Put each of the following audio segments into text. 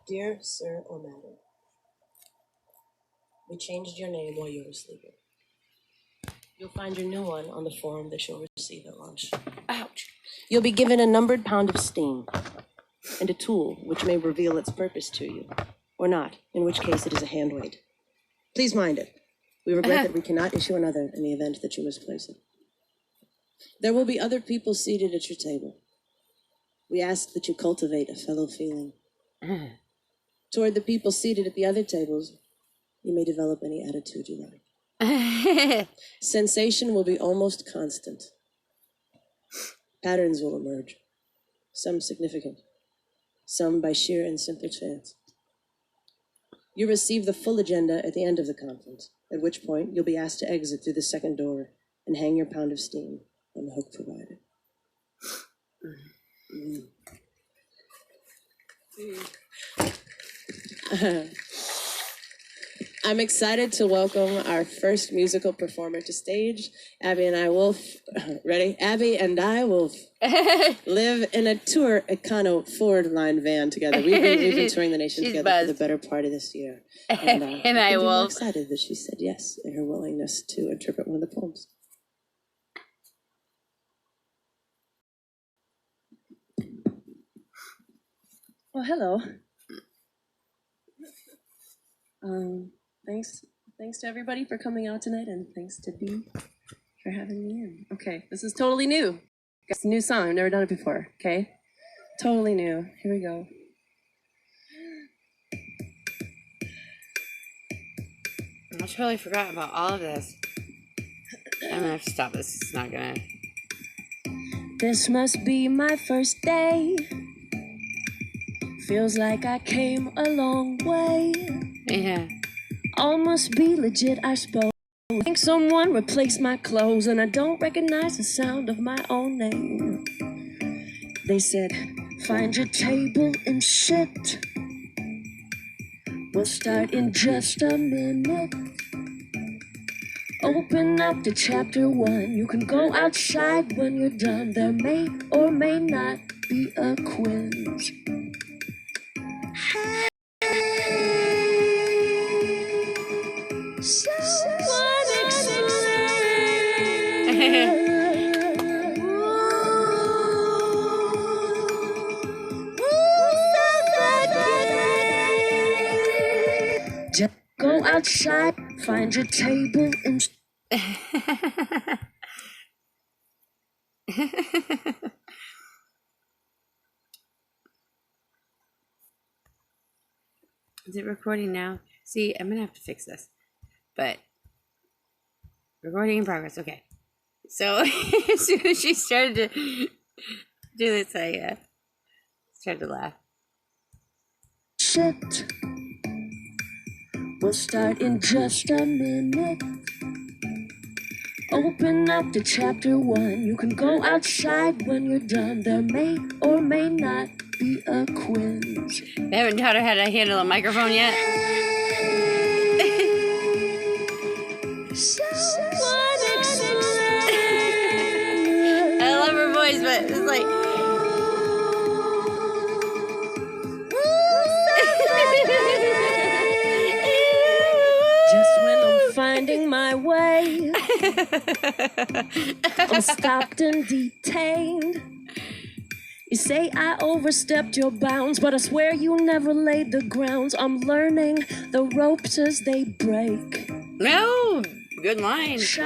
Dear Sir or Madam, we changed your name while you were sleeping. You'll find your new one on the form that you'll receive at lunch. Ouch! You'll be given a numbered pound of steam and a tool which may reveal its purpose to you, or not, in which case it is a hand weight. Please mind it. We regret that we cannot issue another in the event that you misplace it. There will be other people seated at your table. We ask that you cultivate a fellow feeling. Toward the people seated at the other tables, you may develop any attitude you like. Sensation will be almost constant. Patterns will emerge, some significant, some by sheer and simple chance. You receive the full agenda at the end of the conference, at which point you'll be asked to exit through the second door and hang your pound of steam on the hook provided. I'm excited to welcome our first musical performer to stage. Abby and I will live in a tour Econo Ford line van together. We've been touring the nation together for the better part of this year. And I'm excited that she said yes in her willingness to interpret one of the poems. Well, hello. Thanks to everybody for coming out tonight, and thanks to Dee for having me in. Okay, this is totally new. It's a new song. I've never done it before. Okay, totally new. Here we go. I totally forgot about all of this. I'm gonna have to stop this. It's not gonna. This must be my first day. Feels like I came a long way. Yeah. All must be legit, I suppose. I think someone replaced my clothes and I don't recognize the sound of my own name. They said, find your table and sit. We'll start in just a minute. Open up to chapter 1. You can go outside when you're done. There may or may not be a quiz. Just go outside, find your table and... Is it recording now? See, I'm gonna have to fix this. But recording in progress. Okay. So as soon as she started to do this, I started to laugh. Shit. We'll start in just a minute. Open up to chapter 1. You can go outside when you're done. There may or may not be a quiz. They haven't taught her how to handle a microphone yet. I love her voice, but it's like... Just when I'm finding my way, I'm stopped and detained. You say I overstepped your bounds, but I swear you never laid the grounds. I'm learning the ropes as they break. No! Good line. This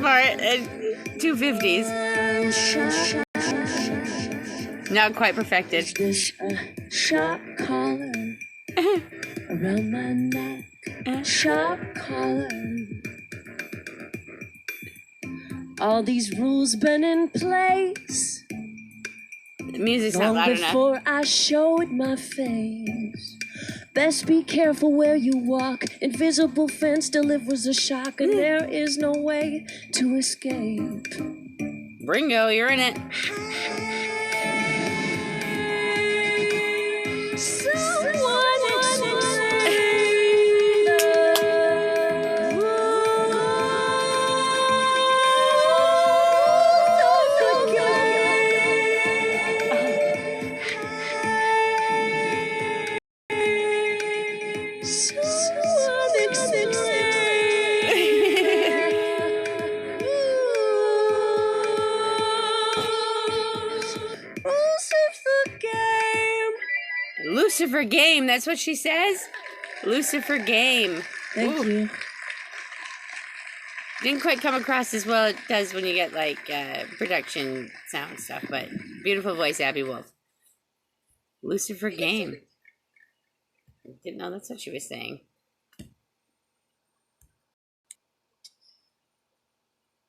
part, 250s. Not quate perfected. This sharp collar around my neck. Sharp collar. All these rules been in place The music's not loud enough. before I showed my face. Best be careful where you walk. Invisible fence delivers a shock, and there is no way to escape. Bringo, you're in it. Lucifer Game, that's what she says? Lucifer Game. Thank you. Didn't quite come across as well it does when you get like production sound stuff, but beautiful voice, Abby Wolf. Lucifer Game. Didn't know that's what she was saying.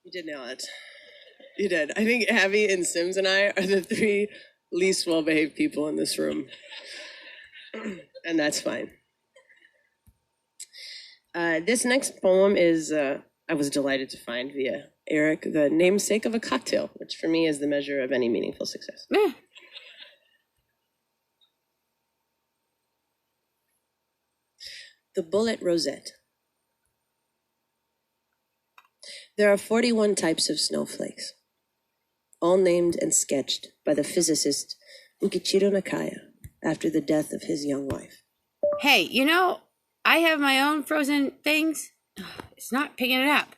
You did nail it. You did. I think Abby and Sims and I are the 3 least well-behaved people in this room. And that's fine. This next poem is, I was delighted to find via Eric, the namesake of a cocktail, which for me is the measure of any meaningful success. The Bullet Rosette. There are 41 types of snowflakes, all named and sketched by the physicist Ukichiro Nakaya after the death of his young wife. Hey, you know, I have my own frozen things. It's not picking it up.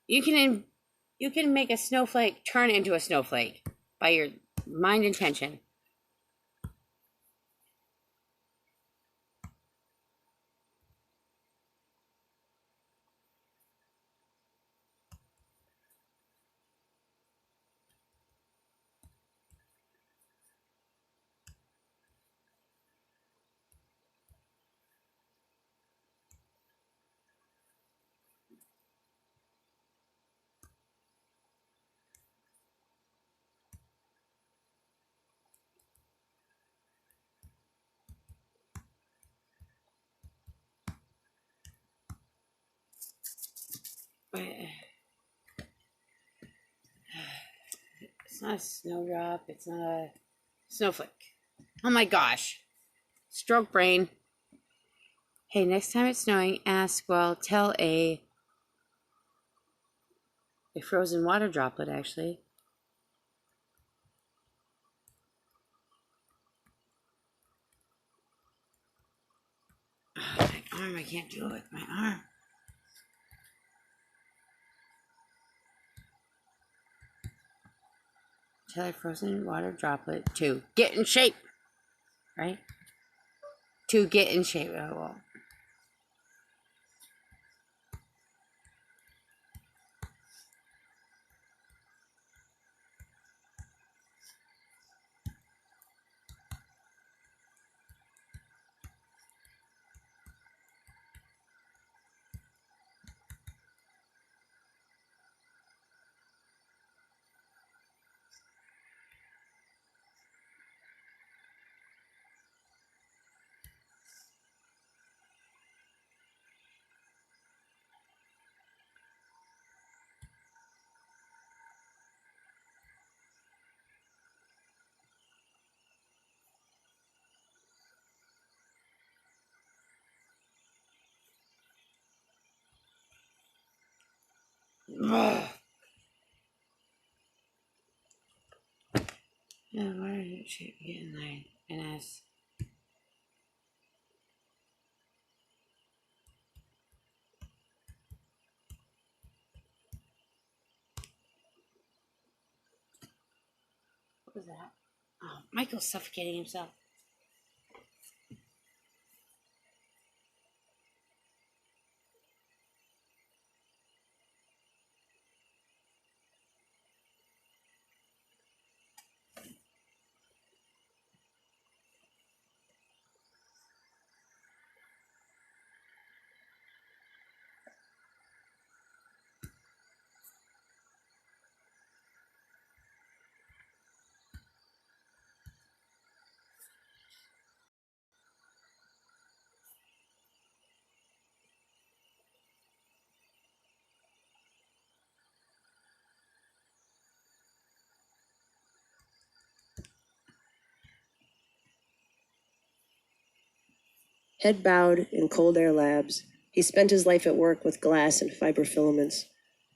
You can make a snowflake turn into a snowflake by your mind intention. It's not a snowdrop. It's not a snowflake. Oh my gosh. Stroke brain. Hey, next time it's snowing, tell a frozen water droplet, actually. Oh, my arm, I can't do it with my arm. Tell a frozen water droplet to get in shape, right? To get in shape. Oh, well. Ugh. Yeah, why did it shape get in there? And as what was that? Oh, Michael's suffocating himself. Head bowed in Cold Air Labs, he spent his life at work with glass and fiber filaments,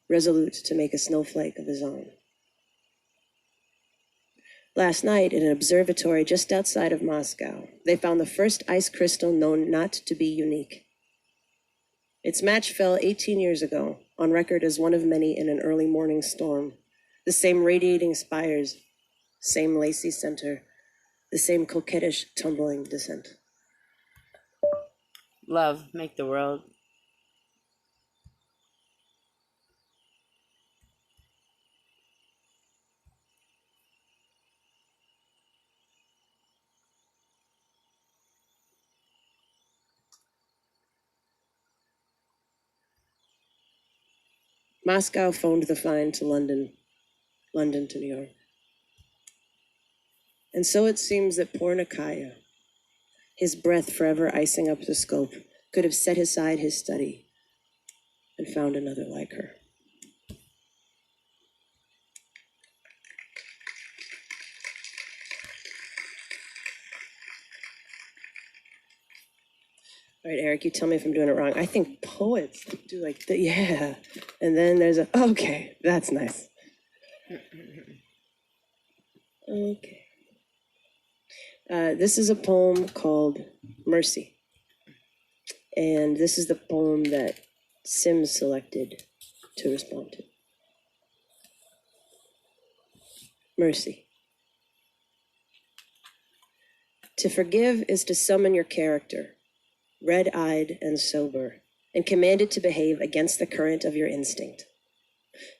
resolute to make a snowflake of his own. Last night, in an observatory just outside of Moscow, they found the first ice crystal known not to be unique. Its match fell 18 years ago, on record as one of many in an early morning storm. The same radiating spires, same lacy center, the same coquettish, tumbling descent. Love, make the world. Moscow phoned the fine to London, London to New York. And so it seems that poor Nakaya, his breath forever icing up the scope, could have set aside his study and found another like her. All right, Eric, you tell me if I'm doing it wrong. I think poets do like that, yeah. And then there's a, okay, that's nice. Okay. This is a poem called Mercy. And this is the poem that Sims selected to respond to. Mercy. To forgive is to summon your character, red-eyed and sober, and commanded to behave against the current of your instinct,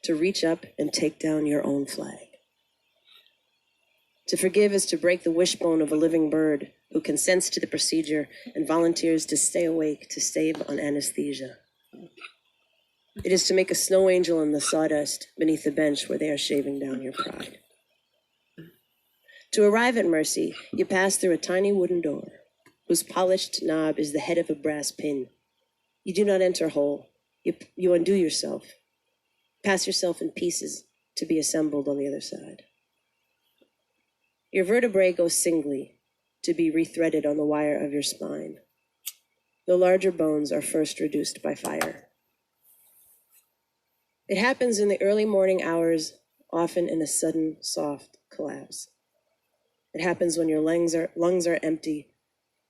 to reach up and take down your own flag. To forgive is to break the wishbone of a living bird who consents to the procedure and volunteers to stay awake to save on anesthesia. It is to make a snow angel in the sawdust beneath the bench where they are shaving down your pride. To arrive at mercy, you pass through a tiny wooden door whose polished knob is the head of a brass pin. You do not enter whole. You undo yourself, pass yourself in pieces to be assembled on the other side. Your vertebrae go singly to be rethreaded on the wire of your spine. The larger bones are first reduced by fire. It happens in the early morning hours, often in a sudden, soft collapse. It happens when your lungs are empty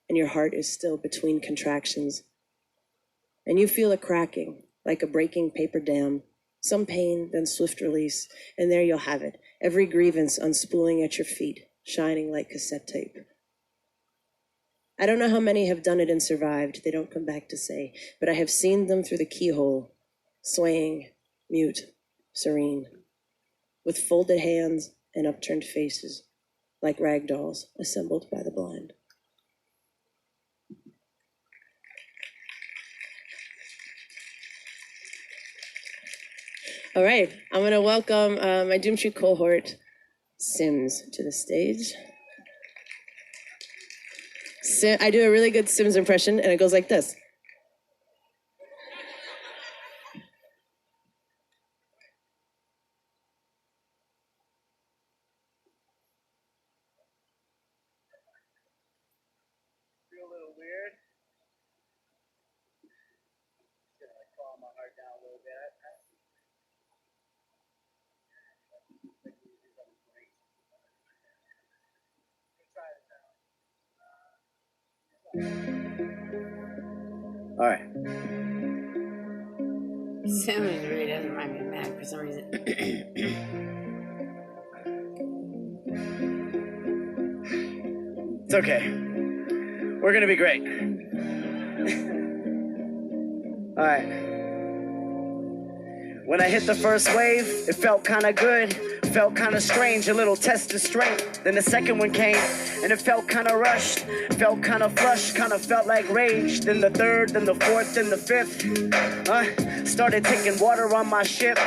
and your heart is still between contractions. And you feel a cracking, like a breaking paper dam, some pain, then swift release, and there you'll have it, every grievance unspooling at your feet, shining like cassette tape. I don't know how many have done it and survived, they don't come back to say, but I have seen them through the keyhole, swaying, mute, serene, with folded hands and upturned faces, like rag dolls assembled by the blind. All right, I'm gonna welcome my Doomtree cohort, Sims, to the stage. I do a really good Sims impression, and it goes like this. Feel a little weird. Just gonna calm my heart down a little bit. All right. Simmons really doesn't remind me of Mac for some reason. It's okay. We're gonna be great. All right. When I hit the first wave, it felt kinda good, felt kinda strange, a little test of strength. Then the second one came, and it felt kinda rushed, felt kinda flushed, kinda felt like rage. Then the third, then the fourth, then the fifth. Started taking water on my ship.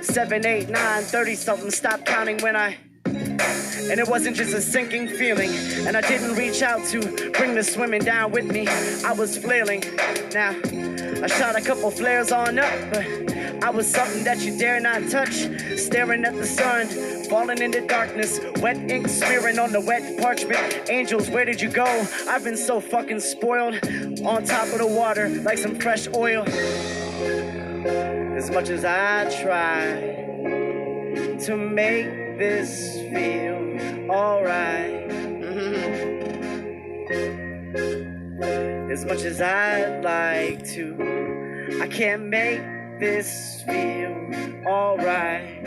7, 8, 9, 30 something, stopped counting when and it wasn't just a sinking feeling, and I didn't reach out to bring the swimming down with me. I was flailing. Now, I shot a couple flares on up, but I was something that you dare not touch. Staring at the sun, falling into darkness, wet ink smearing on the wet parchment. Angels, where did you go? I've been so fucking spoiled, on top of the water like some fresh oil. As much as I try to make this feel alright, as much as I'd like to, I can't make this feel alright.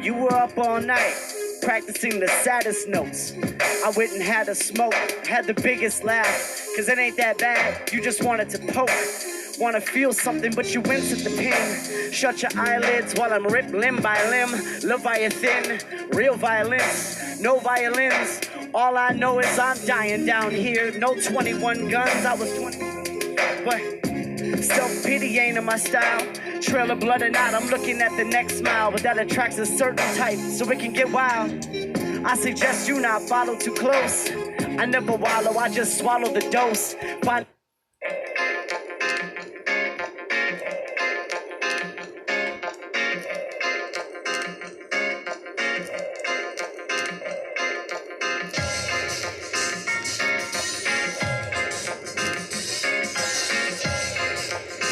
You were up all night, practicing the saddest notes. I went and had a smoke, had the biggest laugh, cause it ain't that bad, you just wanted to poke. Wanna feel something, but you wince at the pain. Shut your eyelids while I'm ripped limb by limb. Leviathan, real violence, no violins. All I know is I'm dying down here. No 21 guns, I was 20. But self-pity ain't in my style. Trail of blood or not, I'm looking at the next smile. But that attracts a certain type, so it can get wild. I suggest you not follow too close. I never wallow, I just swallow the dose. Find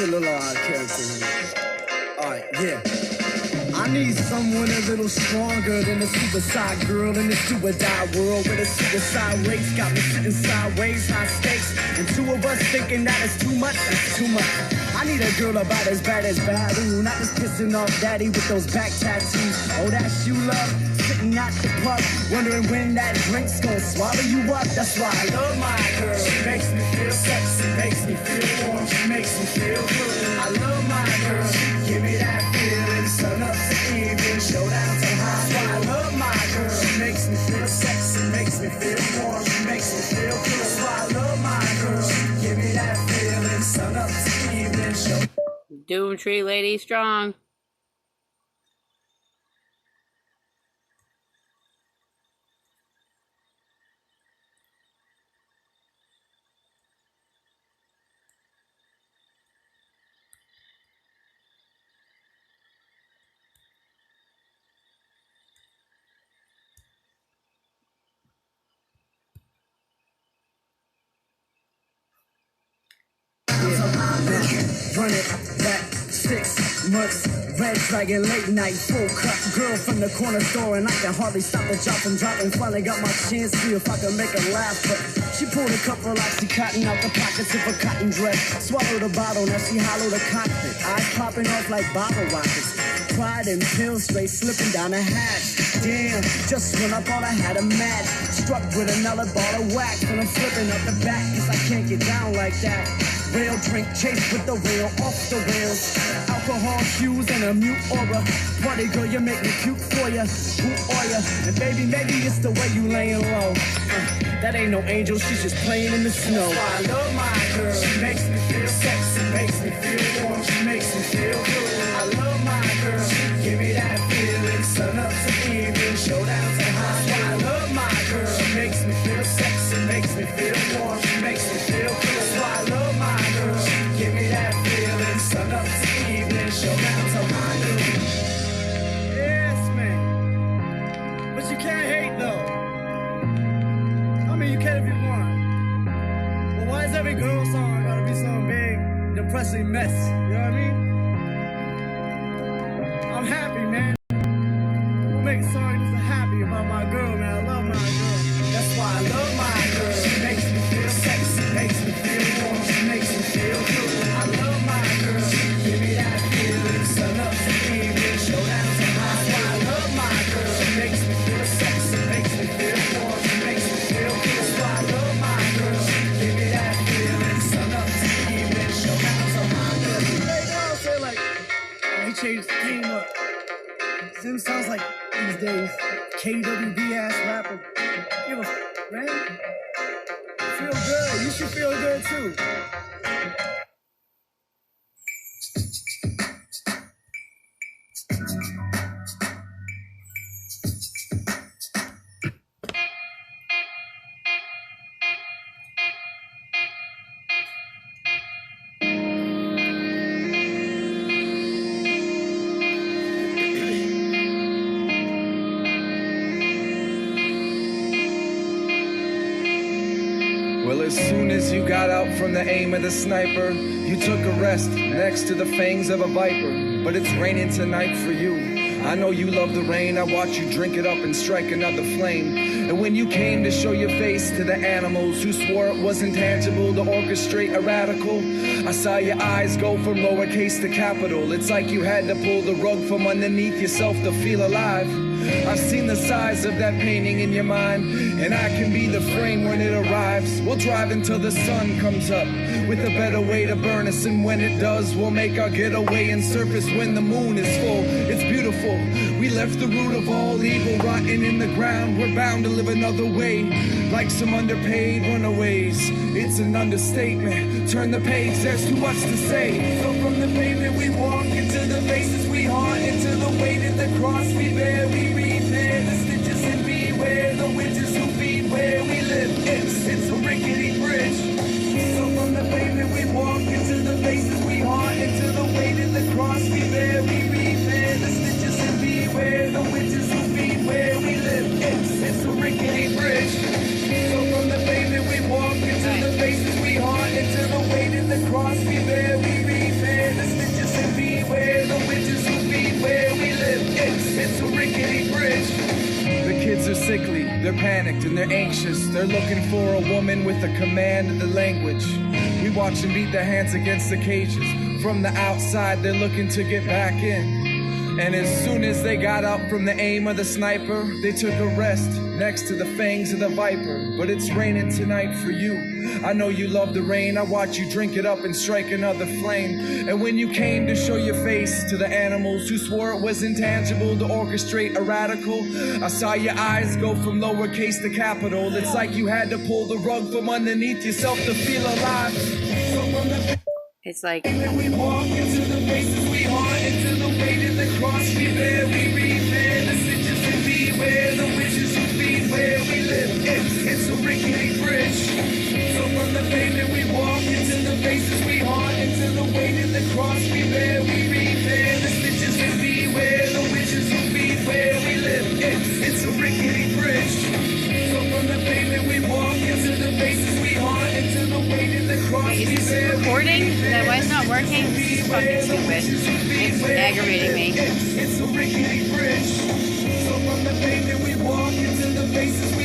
a little odd character in it. Alright, yeah. I need someone a little stronger than a suicide girl in the suicide world where the suicide rates got me sitting sideways, high stakes, and two of us thinking that is too much, that's too much. I need a girl about as bad as bad, ooh, not just pissing off daddy with those back tattoos. Oh, that's you love, sitting at the pub, wondering when that drink's gonna swallow you up. That's why I love my girl. She makes me feel sexy, makes me feel warm, she makes me feel good. I love my girl, she give me that feeling, sun up to evening, showdown to high. That's why I love my girl. She makes me feel sexy, makes me feel warm, she makes me feel good. That's why I love my girl. She give me that feeling, sun up to evening, show. Doomtree Lady Strong. Run it back 6 months, red dragon, late night, full cut. Girl from the corner store, and I can hardly stop the job from dropping. Finally got my chance, see if I can make her laugh. But she pulled a couple oxycontin out the pockets of her cotton dress. Swallowed a bottle, now she hollowed a cockpit. Eyes popping off like bottle rockets. Pride and pills straight slipping down the hatch. Damn, just when I thought I had a match, struck with another ball of wax, and I'm flipping up the back, cause I can't get down like that. Real drink chase with the rail off the rails. Alcohol cues and a mute aura. Party girl, you make me cute for ya. Who are ya? And baby, maybe it's the way you laying low. That ain't no angel, she's just playing in the snow. That's why I love my girl. She makes me feel sexy, makes me feel warm, she makes me feel good. I love my girl. She give me that feeling, sun up to evening, showdown to high. That's why I love my girl. She makes me feel sexy, makes me feel warm, she makes me feel good. That's why I love my girl. She give me that feeling, sun up to evening, showdown to high. Yes, man. But you can't hate though. I mean, you can if you want. But why is every girl song gotta be some big, depressing mess? You know what I mean? I'm happy, man. We'll make a song just happy about my girl, man. I love my girl. That's why I love my girl. She makes me feel sexy, makes me feel warm, she makes me feel good. I love my girl. She give me that feeling, sun up to evening, showdown to high. That's why I love my girl. She makes me feel sexy, makes me feel warm, she makes me feel good. That's why I love my girl. She give me that feeling, sun up to evening, showdown to high. Hey, girl, say like, oh, he changed the game up. Sim sounds like these days, KWB ass rapper. Give a man. Feel good. You should feel good too. Well, as soon as you got out from the aim of the sniper, you took a rest next to the fangs of a viper. But it's raining tonight for you. I know you love the rain, I watch you drink it up and strike another flame. And when you came to show your face to the animals who swore it wasn't tangible to orchestrate a radical, I saw your eyes go from lowercase to capital. It's like you had to pull the rug from underneath yourself to feel alive. I've seen the size of that painting in your mind, and I can be the frame when it arrives. We'll drive until the sun comes up with a better way to burn us, and when it does, we'll make our getaway and surface when the moon is full. It's beautiful. We left the root of all evil rotting in the ground. We're bound to live another way, like some underpaid runaways. It's an understatement. Turn the page, there's too much to say. So from the pavement we walk, into the faces we haunt, into the weight of the cross we bear. We repair the stitches and beware the witches who feed where we live. It's a rickety bridge. So from the pavement we walk, into the faces we haunt, into the weight of the cross we bear. We repair the stitches and beware the witches who feed where we live. It's a rickety bridge. So from the pavement we walk, into the faces we haunt, into the weight of the cross we bear. We repair the stitches and beware the witches who feed where we live. It's a rickety bridge. The kids are sickly, they're panicked and they're anxious. They're looking for a woman with a command of the language. We watch them beat their hands against the cages. From the outside, they're looking to get back in. And as soon as they got up from the aim of the sniper, they took a rest next to the fangs of the viper. But it's raining tonight for you. I know you love the rain. I watch you drink it up and strike another flame. And when you came to show your face to the animals who swore it was intangible to orchestrate a radical, I saw your eyes go from lowercase to capital. It's like you had to pull the rug from underneath yourself to feel alive. So from the It's like, we walk into the faces we haunt, into the weight of the cross we bear. We repair the stitches and beware the witches who feed where we live. It's a rickety bridge. So from the pavement we walk, into the faces we haunt, into the weight of the cross we bear. We repair the stitches and beware the witches who feed where we live. It's a rickety bridge. So from the pavement we walk, into the faces we haunt, into the weight of the cross wait, we is bear. this recording? That why it's not working? This is fucking stupid. It's aggravating me. It's a rickety bridge. So from the pavement we walk, into the faces we